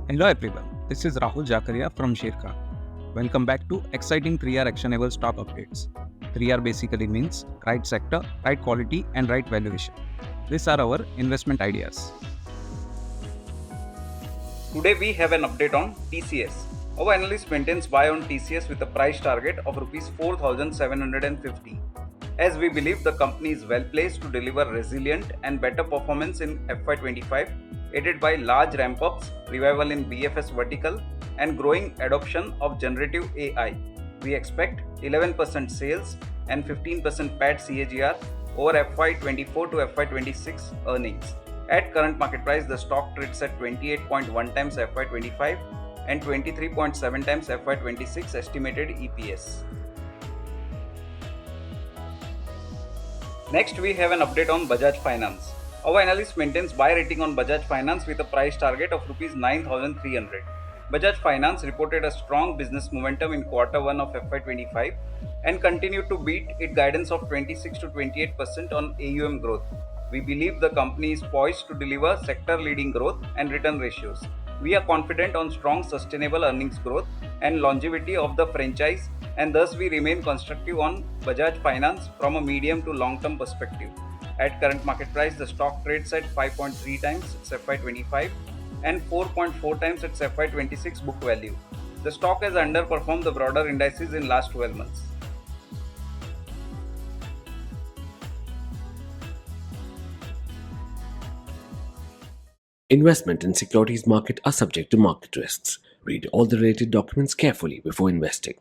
Hello everyone, this is Rahul Jakaria from Sherka. Welcome back to exciting 3R actionable stock updates. 3R basically means right sector, right quality, and right valuation. These are our investment ideas. Today we have an update on TCS. Our analyst maintains buy on TCS with a price target of Rs 4,750. As we believe the company is well placed to deliver resilient and better performance in FY25, aided by large ramp ups, revival in BFS vertical, and growing adoption of generative AI. We expect 11% sales and 15% PAT CAGR over FY24 to FY26 earnings. At current market price, the stock trades at 28.1 times FY25 and 23.7 times FY26 estimated EPS. Next, we have an update on Bajaj Finance. Our analyst maintains buy rating on Bajaj Finance with a price target of Rs 9,300. Bajaj Finance reported a strong business momentum in Q1 of FY25 and continued to beat its guidance of 26 to 28% on AUM growth. We believe the company is poised to deliver sector-leading growth and return ratios. We are confident on strong sustainable earnings growth and longevity of the franchise, and thus we remain constructive on Bajaj Finance from a medium to long-term perspective. At current market price, the stock trades at 5.3 times its FY25 and 4.4 times its FY26 book value. The stock has underperformed the broader indices in last 12 months. Investment in securities market are subject to market risks. Read all the related documents carefully before investing.